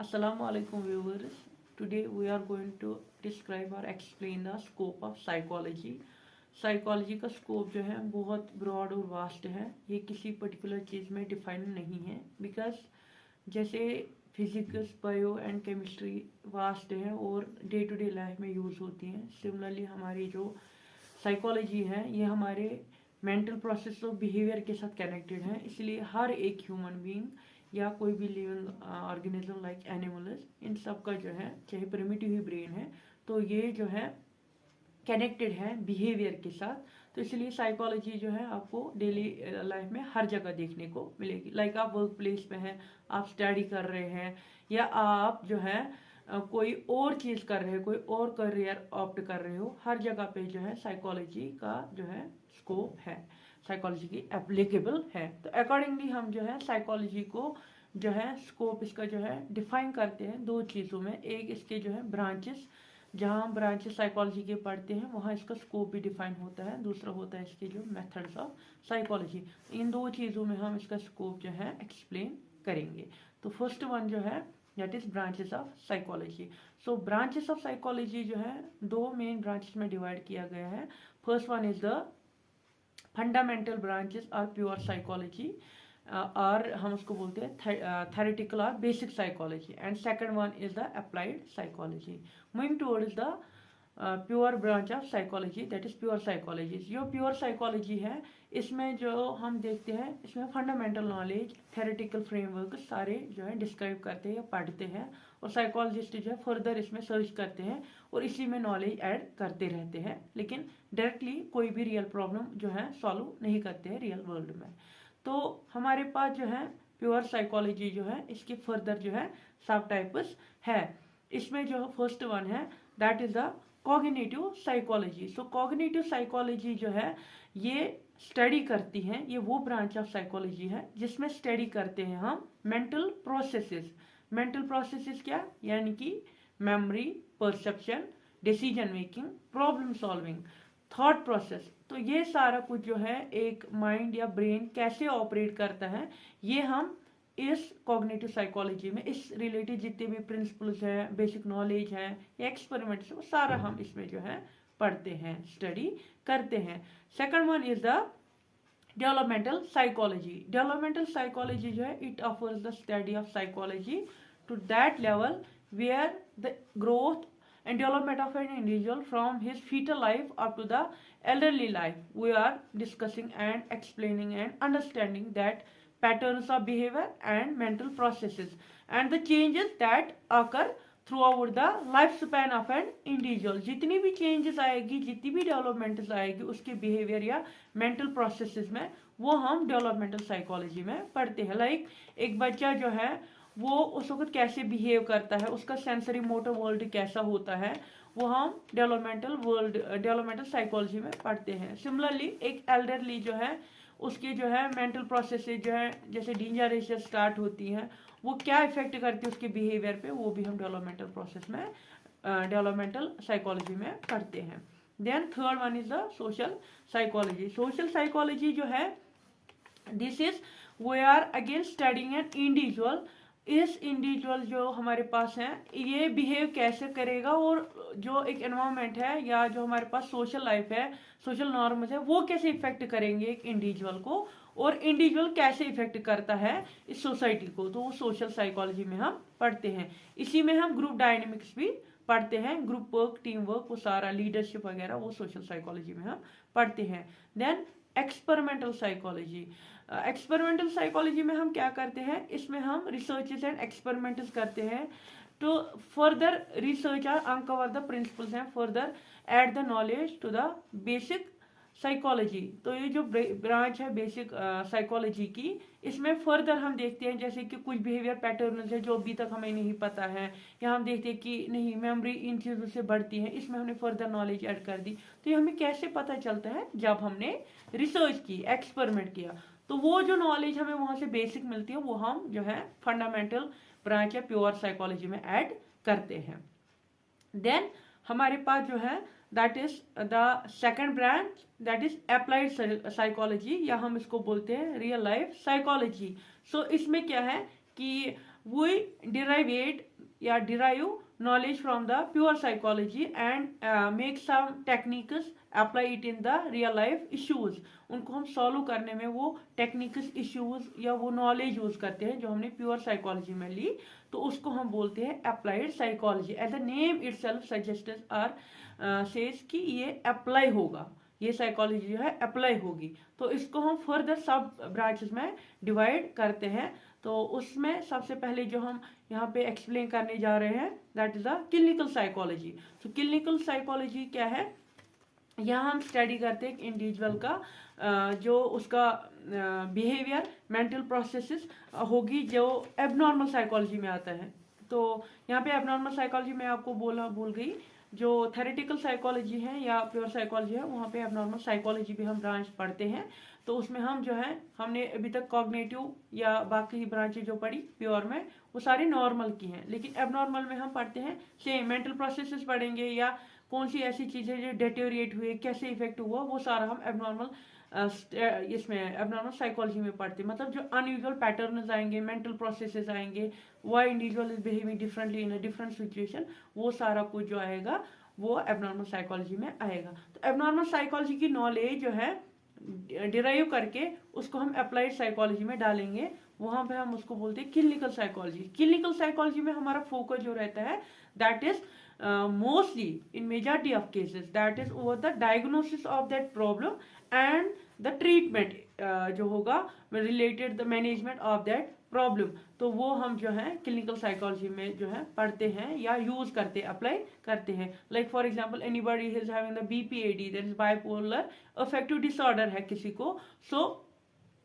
Assalamu alaikum viewers. Today we are going to describe or explain the scope of psychology. Psychology का scope जो है बहुत broad और vast है, ये किसी पर्टिकुलर चीज़ में डिफाइन नहीं है। बिकॉज जैसे physics, bio and chemistry vast है और डे टू डे लाइफ में यूज़ होती हैं, सिमिलरली हमारी जो साइकोलॉजी है ये हमारे मेंटल प्रोसेस ऑफ बिहेवियर के साथ कनेक्टेड है। इसलिए हर एक ह्यूमन बीइंग या कोई भी लिविंग ऑर्गेनिज्म लाइक एनिमल्स, इन सब का जो है चाहे प्रिमिटिव ही ब्रेन है तो ये जो है कनेक्टेड है बिहेवियर के साथ। तो इसलिए साइकोलॉजी जो है आपको डेली लाइफ में हर जगह देखने को मिलेगी। लाइक आप वर्क प्लेस पे हैं, आप स्टडी कर रहे हैं, या आप जो है कोई और चीज़ कर रहे हो, कोई और करियर ऑप्ट कर रहे हो, हर जगह पे जो है साइकोलॉजी का जो है स्कोप है, साइकोलॉजी की एप्लीकेबल है। तो अकॉर्डिंगली हम जो है साइकोलॉजी को जो है स्कोप इसका जो है डिफाइन करते हैं दो चीज़ों में। एक इसके जो है ब्रांचेस, जहाँ हम ब्रांचेस साइकोलॉजी के पढ़ते हैं वहाँ इसका स्कोप भी डिफाइन होता है। दूसरा होता है इसके जो मेथड्स ऑफ साइकोलॉजी। इन दो चीज़ों में हम इसका स्कोप जो है एक्सप्लेन करेंगे। तो फर्स्ट वन जो है that is branches of psychology. So branches of psychology जो है दो मेन ब्रांचेस में डिवाइड किया गया है। First one is the fundamental branches और प्योर साइकोलॉजी, और हम उसको बोलते हैं थेरेटिकल और basic psychology, and second one is the applied psychology. Moving towards the pure branch of psychology that is pure psychology. जो प्योर साइकोलॉजी है इसमें जो हम देखते हैं इसमें फंडामेंटल नॉलेज, थेरेटिकल फ्रेमवर्क सारे जो है डिस्क्राइब करते हैं या पढ़ते हैं, और साइकोलॉजिस्ट जो है फर्दर इसमें सर्च करते हैं और इसी में नॉलेज ऐड करते रहते हैं, लेकिन डायरेक्टली कोई भी रियल प्रॉब्लम जो है सॉल्व नहीं करते हैं रियल वर्ल्ड में। तो हमारे पास जो है प्योर साइकोलॉजी जो है इसके फर्दर जो है सब टाइप्स है। इसमें जो फर्स्ट वन है that is the cognitive psychology. So cognitive psychology जो है ये स्टडी करती है, ये वो ब्रांच ऑफ साइकोलॉजी है जिसमें स्टडी करते हैं हम मेंटल प्रोसेसेस। मेंटल प्रोसेसेस क्या, यानी कि memory, perception, decision making, problem solving, thought process. तो ये सारा कुछ जो है एक माइंड या ब्रेन कैसे ऑपरेट करता है, ये हम इस कॉग्निटिव साइकोलॉजी में इस रिलेटेड जितने भी प्रिंसिपल्स हैं, बेसिक नॉलेज है या एक्सपेरिमेंट्स, वो सारा हम इसमें जो है पढ़ते हैं, स्टडी करते हैं। Second one is the developmental psychology. Developmental psychology जो है it offers the study of psychology to that level where the growth and development of an individual from his fetal life up to the elderly life. We are discussing and explaining and understanding that patterns of behavior and mental processes and the changes that occur throughout the lifespan of an individual. जितनी भी changes आएगी, जितनी भी developments आएगी उसके behavior या mental processes में, वो हम developmental psychology में पढ़ते हैं। लाइक एक बच्चा जो है वो उस वक्त कैसे बिहेव करता है, उसका सेंसरी मोटर वर्ल्ड कैसा होता है, वो हम डेवलपमेंटल साइकोलॉजी में पढ़ते हैं। सिमिलरली एक एल्डरली जो है उसके जो है मेंटल प्रोसेस जो है जैसे डिजेनरेशन स्टार्ट होती है, वो क्या इफेक्ट करती है उसके बिहेवियर पे, वो भी हम डेवलपमेंटल प्रोसेस में डेवलपमेंटल साइकोलॉजी में पढ़ते हैं। Then third one is the social psychology. Social psychology जो है this is we are again studying an individual. इस इंडिविजुअल जो हमारे पास है ये बिहेव कैसे करेगा, और जो एक एनवायरनमेंट है या जो हमारे पास सोशल लाइफ है, सोशल नॉर्म्स है, वो कैसे इफेक्ट करेंगे एक इंडिविजुअल को, और इंडिविजुअल कैसे इफेक्ट करता है इस सोसाइटी को, तो वो सोशल साइकोलॉजी में हम पढ़ते हैं। इसी में हम ग्रुप डायनेमिक्स भी पढ़ते हैं, ग्रुप वर्क, टीम वर्क, वो सारा लीडरशिप वगैरह वो सोशल साइकोलॉजी में हम पढ़ते हैं। Then experimental psychology. Experimental psychology में हम क्या करते हैं, इसमें हम रिसर्चेस एंड एक्सपेरिमेंट्स करते हैं टू फर्दर रिसर्च और uncover the principles and further add the knowledge to the basic psychology. तो ये जो ब्रांच है बेसिक साइकोलॉजी की, इसमें फर्दर हम देखते हैं जैसे कि कुछ बिहेवियर पैटर्न्स है जो अभी तक हमें नहीं पता है, या हम देखते हैं कि नहीं मेमोरी इन चीज़ों से बढ़ती है, इसमें हमने फर्दर नॉलेज ऐड कर दी। तो ये हमें कैसे पता चलता है, जब हमने रिसर्च की, एक्सपेरिमेंट किया, तो वो जो नॉलेज हमें वहाँ से बेसिक मिलती है वो हम जो है फंडामेंटल ब्रांच या प्योर साइकोलॉजी में ऐड करते हैं। देन हमारे पास जो है that is the second branch that is applied psychology, या हम इसको बोलते हैं रियल लाइफ साइकोलॉजी। सो इसमें क्या है कि we derive knowledge from the pure psychology and make some techniques apply it in the real life issues. उनको हम सॉल्व करने में वो टेक्निक्स इश्यूज या वो नॉलेज यूज करते हैं जो हमने प्योर साइकोलॉजी में ली, तो उसको हम बोलते हैं applied psychology. As the name itself suggests or says कि ये अप्लाई होगा, ये साइकोलॉजी जो है अप्लाई होगी. तो इसको हम फर्दर सब ब्रांचेस में डिवाइड करते हैं. तो उसमें सबसे पहले जो हम यहाँ पे एक्सप्लेन करने जा रहे हैं that is the clinical psychology. तो क्लिनिकल साइकोलॉजी क्या है? यहाँ हम स्टडी करते हैं इंडिविजुअल का जो उसका बिहेवियर, मेंटल प्रोसेसेस होगी जो एबनॉर्मल साइकोलॉजी में आता है. तो यहाँ पे एबनॉर्मल साइकोलॉजी में आपको भूल गई, जो थेरेटिकल साइकोलॉजी है या प्योर साइकोलॉजी है वहाँ पे एबनॉर्मल साइकोलॉजी भी हम ब्रांच पढ़ते हैं. तो उसमें हम जो है हमने अभी तक कॉग्निटिव या बाकी ब्रांचेज जो पढ़ी प्योर में वो सारी नॉर्मल की हैं, लेकिन एबनॉर्मल में हम पढ़ते हैं सेम मेंटल प्रोसेसेस पढ़ेंगे या कौन सी ऐसी चीज़ें जो डेटेरिएट हुए, कैसे इफेक्ट हुआ, वो सारा हम एबनॉर्मल इसमें एबनॉर्मल साइकोलॉजी में पढ़ते हैं. मतलब जो अनयूजुअल पैटर्न्स आएंगे, मेंटल प्रोसेसेस आएंगे, why individual is behaving differently in a different situation, वो सारा कुछ जो आएगा वो एबनॉर्मल साइकोलॉजी में आएगा. तो एबनॉर्मल साइकोलॉजी की नॉलेज जो है डिराइव करके उसको हम अप्लाइड साइकोलॉजी में डालेंगे, वहां पे हम उसको बोलते हैं क्लिनिकल साइकोलॉजी. क्लिनिकल साइकोलॉजी में हमारा फोकस जो रहता है that is mostly in majority of cases that is over the diagnosis of that problem and the treatment जो होगा related the management of that problem. तो वो हम जो है क्लिनिकल साइकोलॉजी में जो है पढ़ते हैं या यूज करते हैं, अप्लाई करते हैं. Like for example anybody is having the BPAD, that is bipolar affective disorder है किसी को. सो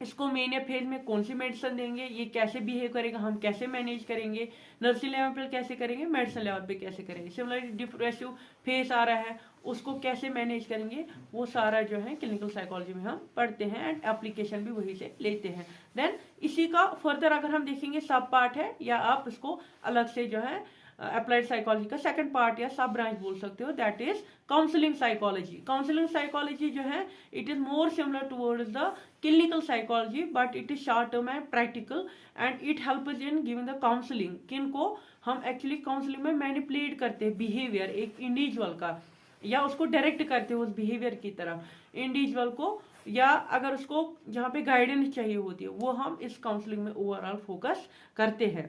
इसको मेनिया फेज में कौन सी मेडिसिन देंगे, ये कैसे बिहेव करेगा, हम कैसे मैनेज करेंगे, नर्सिंग लेवल पे कैसे करेंगे, मेडिसिन लेवल पे कैसे करेंगे. सिमिलरली डिप्रेसिव फेज आ रहा है उसको कैसे मैनेज करेंगे, वो सारा जो है क्लिनिकल साइकोलॉजी में हम पढ़ते हैं एंड एप्लीकेशन भी वही से लेते हैं. देन इसी का फर्दर अगर हम देखेंगे सब पार्ट है या आप इसको अलग से जो है अप्लाइड साइकोलॉजी का सेकंड पार्ट या सब ब्रांच बोल सकते हो, that is counselling psychology. Counselling psychology जो है it is more similar towards the clinical psychology but it is short term and practical and it helps in giving the counselling. किनको हम actually counselling में manipulate करते हैं behaviour एक individual का, या उसको डायरेक्ट करते हैं उस बिहेवियर की तरफ इंडिविजुअल को, या अगर उसको जहाँ पे गाइडेंस चाहिए होती है वो हम इस काउंसलिंग में ओवरऑल फोकस करते हैं.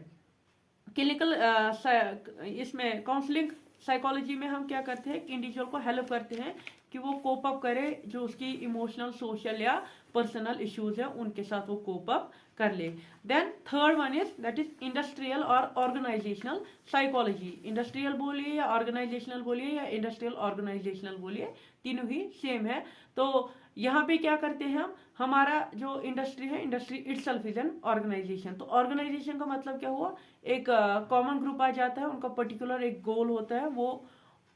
क्लिनिकल इसमें काउंसलिंग साइकोलॉजी में हम क्या करते हैं, इंडिविजुअल को हेल्प करते हैं कि वो कोप अप करे जो उसकी इमोशनल, सोशल या पर्सनल इश्यूज है उनके साथ वो कोप अप कर ले. Then third one is that is industrial और ऑर्गेनाइजेशनल साइकोलॉजी. इंडस्ट्रियल बोलिए या ऑर्गेनाइजेशनल बोलिए या इंडस्ट्रियल ऑर्गेनाइजेशनल बोलिए, तीनों ही सेम है. तो यहाँ पे क्या करते हैं हम, हमारा जो इंडस्ट्री है, industry itself is an organization. तो ऑर्गेनाइजेशन का मतलब क्या हुआ, एक कॉमन ग्रुप आ जाता है, उनका पर्टिकुलर एक गोल होता है, वो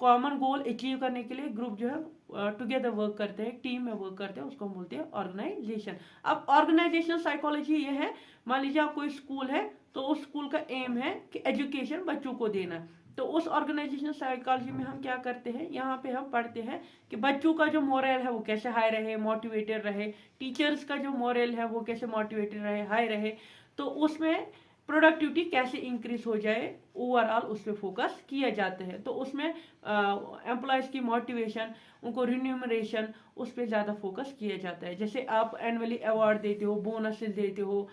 कॉमन गोल अचीव करने के लिए ग्रुप जो है टुगेदर वर्क करते हैं, टीम में वर्क करते हैं, उसको हम बोलते हैं ऑर्गेनाइजेशन. अब ऑर्गेनाइजेशनल साइकोलॉजी ये है, मान लीजिए आप कोई स्कूल है तो उस स्कूल का एम है कि एजुकेशन बच्चों को देना. तो उस ऑर्गेनाइजेशनल साइकोलॉजी में हम क्या करते हैं, यहाँ पे हम पढ़ते हैं कि बच्चों का जो मोरल है वो कैसे हाई रहे, मोटिवेटेड रहे, टीचर्स का जो मोरल है वो कैसे मोटिवेटेड रहे, हाई रहे, तो उसमें प्रोडक्टिविटी कैसे इंक्रीज हो जाए, ओवरऑल उस पर फोकस किया जाता है. तो उसमें एम्प्लॉयज की मोटिवेशन, उनको रिन्यूमरेशन, उस पर ज़्यादा फोकस किया जाता है. जैसे आप एनुअली अवार्ड देते हो, बोनसेस देते हो,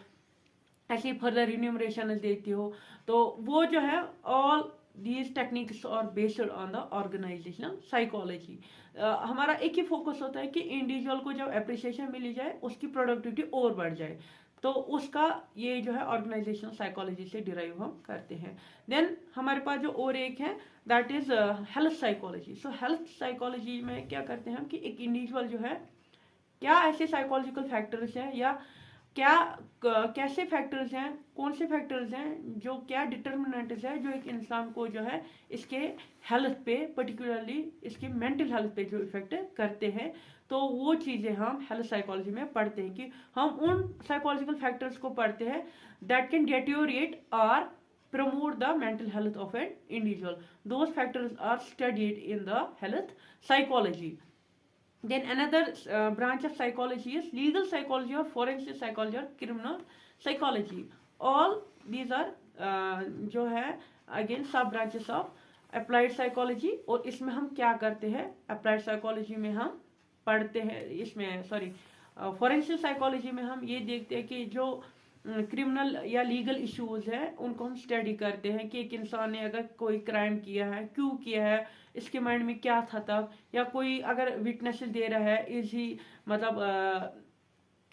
ऐसी फर्दर रिन्यूमरेशन देते हो, तो वो जो है all these techniques are based on the organizational psychology. हमारा एक ही फोकस होता है कि इंडिविजुअल को जब अप्रिसिएशन मिली जाए उसकी प्रोडक्टिविटी और बढ़ जाए, तो उसका ये जो है ऑर्गेनाइजेशनल साइकोलॉजी से डिराइव हम करते हैं. देन हमारे पास जो और एक है that is health psychology. So health psychology में क्या करते हैं हम कि एक इंडिविजुअल जो है क्या ऐसे साइकोलॉजिकल फैक्टर्स हैं या क्या कैसे फैक्टर्स हैं, कौन से फैक्टर्स हैं जो क्या डिटर्मिनेंट्स है जो एक इंसान को जो है इसके हेल्थ पे, पर्टिकुलरली इसके मेंटल हेल्थ पे जो इफेक्ट करते हैं. तो वो चीज़ें हम हेल्थ साइकोलॉजी में पढ़ते हैं कि हम उन साइकोलॉजिकल फैक्टर्स को पढ़ते हैं दैट कैन डेटोरिएट और promote the mental health of an individual. Those factors are studied in the health psychology. Then another branch of psychology is legal psychology or forensic psychology or criminal psychology. All these are जो है again सब branches of applied psychology. और इसमें हम क्या करते हैं, applied psychology में हम पढ़ते हैं, इसमें सॉरी फॉरेंसिक साइकोलॉजी में हम ये देखते हैं कि जो क्रिमिनल या लीगल इश्यूज है उनको हम स्टडी करते हैं कि एक इंसान ने अगर कोई क्राइम किया है, क्यों किया है, इसके माइंड में क्या था तब, या कोई अगर विटनेसेस दे रहा है, इज ही मतलब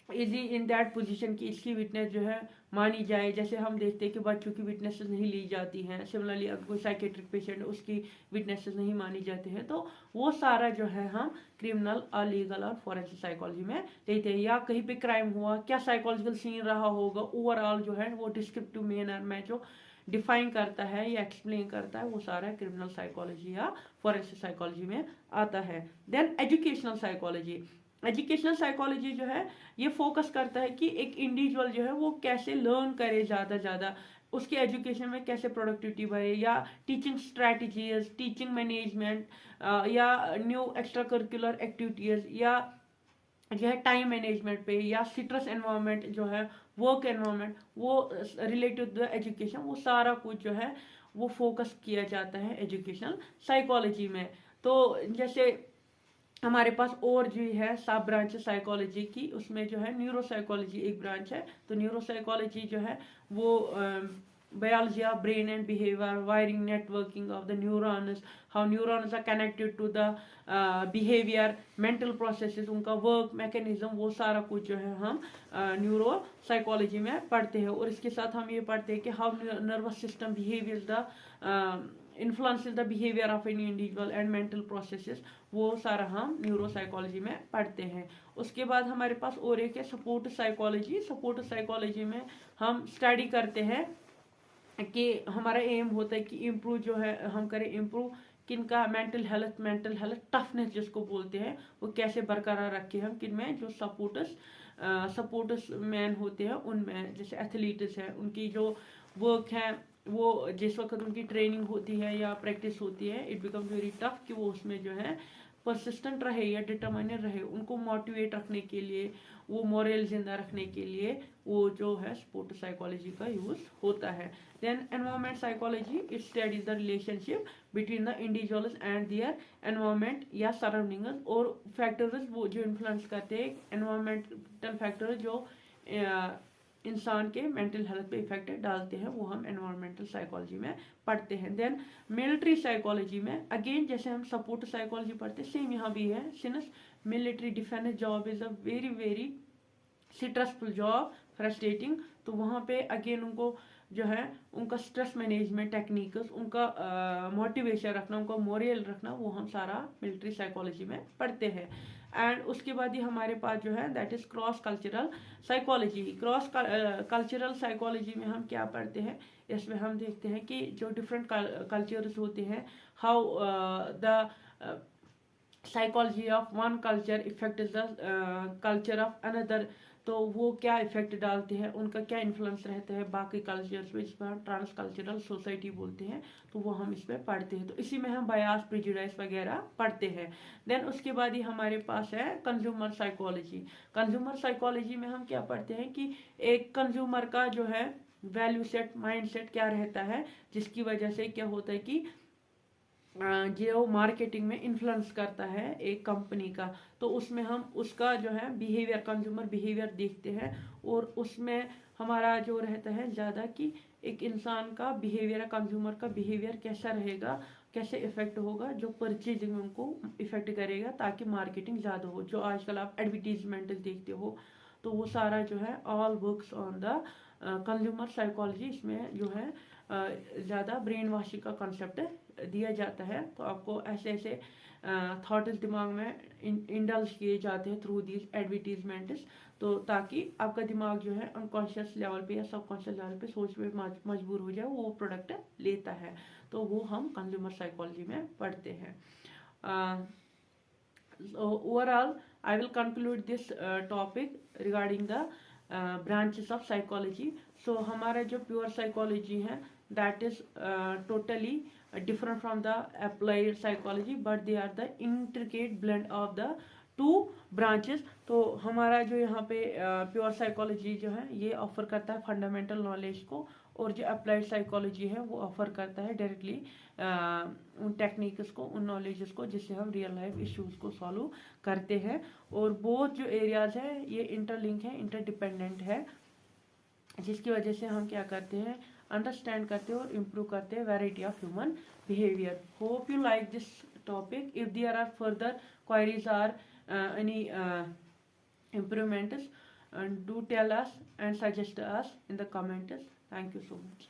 is he in that position कि इसकी विटनेस जो है मानी जाए। जैसे हम देखते हैं कि बच्चों की विटनेसेस नहीं ली जाती हैं, सिमिलरली अगर कोई साइकेट्रिक पेशेंट उसकी विटनेसेस नहीं मानी जाती हैं, तो वो सारा जो है हम क्रिमिनल और लीगल और फॉरेंसिक साइकोलॉजी में लेते हैं। या कहीं पे क्राइम हुआ, क्या साइकोलॉजिकल सीन रहा होगा, ओवरऑल जो है वो डिस्क्रिप्टिव मैनर में जो डिफाइन करता है या एक्सप्लेन करता है, वो सारा क्रिमिनल साइकोलॉजी या फॉरेंसिक साइकोलॉजी में आता है। Then educational psychology, educational psychology जो है ये फोकस करता है कि एक इंडिविजुअल जो है वो कैसे लर्न करे ज़्यादा उसके एजुकेशन में कैसे प्रोडक्टिविटी बढ़े, या टीचिंग स्ट्रैटेजीज, टीचिंग मैनेजमेंट, या न्यू एक्स्ट्रा करिकुलर एक्टिविटीज़, या जो है टाइम मैनेजमेंट पे, या स्ट्रेस एनवायरनमेंट जो है, वर्क एनवायरनमेंट, वो रिलेटेड टू द एजुकेशन, वो सारा कुछ जो है वो फोकस किया जाता है एजुकेशनल साइकोलॉजी में। तो जैसे हमारे पास और जो है सब ब्रांच साइकोलॉजी की, उसमें जो है न्यूरो साइकोलॉजी एक ब्रांच है। तो न्यूरो साइकोलॉजी जो है वो biology of brain and behavior, wiring, networking of the neurons, how neurons are connected to the behavior, mental processes, उनका work mechanism, वो सारा कुछ जो है हम न्यूरो साइकोलॉजी में पढ़ते हैं। और इसके साथ हम ये पढ़ते हैं कि how nervous system behaviors the influences the behavior of any individual and mental processes, वो सारा हम न्यूरो साइकोलॉजी में पढ़ते हैं। उसके बाद हमारे पास और एक है सपोर्ट साइकोलॉजी। सपोर्ट साइकोलॉजी में हम स्टडी करते हैं कि हमारा एम होता है कि इम्प्रूव जो है हम करें, इम्प्रूव किनका मेंटल हेल्थ टफनेस जिसको बोलते हैं, वो कैसे बरकरार रखें हम किन में, जो सपोर्टर्स मैन होते हैं उनमें। जैसे एथलीट्स हैं, उनकी जो वर्क है वो जिस वक्त उनकी ट्रेनिंग होती है या प्रैक्टिस होती है, इट बिकम्स वेरी टफ कि वो उसमें जो है परसिस्टेंट रहे या डिटरमाइनर रहे। उनको मोटिवेट रखने के लिए, वो मोरल जिंदा रखने के लिए वो जो है स्पोर्ट साइकोलॉजी का यूज होता है। Then environment psychology, it studies the relationship between the individuals and their environment या सराउंडिंग्स, और फैक्टर्स वो जो इन्फ्लुएंस करते हैं, एनवायरमेंटल फैक्टर जो इंसान के मेंटल हेल्थ पे इफेक्ट डालते हैं, वो हम एनवायरमेंटल साइकोलॉजी में पढ़ते हैं। देन मिलिट्री साइकोलॉजी में अगेन जैसे हम सपोर्ट साइकोलॉजी पढ़ते हैं, सेम यहाँ भी है। Since military defence job is a very stressful job, frustrating, तो वहाँ पे अगेन उनको जो है उनका स्ट्रेस मैनेजमेंट टेक्निक्स, उनका मोटिवेशन रखना, उनका मोरल रखना, वो हम सारा मिलिट्री साइकोलॉजी में पढ़ते हैं। एंड उसके बाद ही हमारे पास जो है that is cross cultural psychology. Cross cultural psychology में हम क्या पढ़ते हैं, इसमें हम देखते हैं कि जो डिफरेंट कल्चर्स होते हैं, how the psychology of one culture effect the culture of another, तो वो क्या इफेक्ट डालते हैं, उनका क्या इन्फ्लुएंस रहता है बाकी कल्चर्स में, जिसमें हम ट्रांस कल्चरल सोसाइटी बोलते हैं, तो वो हम इसमें पढ़ते हैं। तो इसी में हम बायास, प्रेजुडिस वगैरह पढ़ते हैं। देन उसके बाद ही हमारे पास है कंज्यूमर साइकोलॉजी। कंज्यूमर साइकोलॉजी में हम क्या पढ़ते हैं कि एक कंज्यूमर का जो है वैल्यू सेट, माइंड सेट क्या रहता है, जिसकी वजह से क्या होता है कि जो मार्केटिंग में इन्फ्लुएंस करता है एक कंपनी का, तो उसमें हम उसका जो है बिहेवियर, कंज्यूमर बिहेवियर देखते हैं। और उसमें हमारा जो रहता है ज़्यादा कि एक इंसान का बिहेवियर, कंज्यूमर का बिहेवियर कैसा रहेगा, कैसे इफेक्ट होगा, जो परचेजिंग में उनको इफेक्ट करेगा, ताकि मार्केटिंग ज़्यादा हो। जो आजकल आप एडवर्टीजमेंट देखते हो, तो वो सारा जो है all works on the consumer psychology. इसमें जो है ज़्यादा ब्रेन वॉशिंग का कॉन्सेप्ट दिया जाता है। तो आपको ऐसे ऐसे थॉट्स दिमाग में इंडल्ज किए जाते हैं थ्रू दीज एडवर्टीजमेंट्स, तो ताकि आपका दिमाग जो है अनकॉन्शियस लेवल पे या सबकॉन्शियस लेवल पे सोच पे मजबूर हो जाए, वो प्रोडक्ट लेता है। तो वो हम कंज्यूमर साइकोलॉजी में पढ़ते हैं। Overall I will conclude this topic regarding the branches of psychology. So हमारा जो प्योर साइकोलॉजी है that is totally different from the applied psychology, but they are the intricate blend of the two branches। तो हमारा जो यहाँ पे pure psychology जो है ये ऑफर करता है फंडामेंटल नॉलेज को, और जो अप्लाइड साइकोलॉजी है वो ऑफर करता है डायरेक्टली उन टेक्निक्स को, उन नॉलेजेस को जिससे हम रियल लाइफ इश्यूज को सॉल्व करते हैं। और बहुत जो एरियाज है ये इंटरलिंक है, इंटरडिपेंडेंट है, जिसकी वजह से हम क्या करते हैं, अंडरस्टैंड करते हैं और इम्प्रूव करते हैं variety of human behaviour. Hope you like this topic. If there are further queries or any improvements, do tell us and suggest us in the comments. Thank you so much.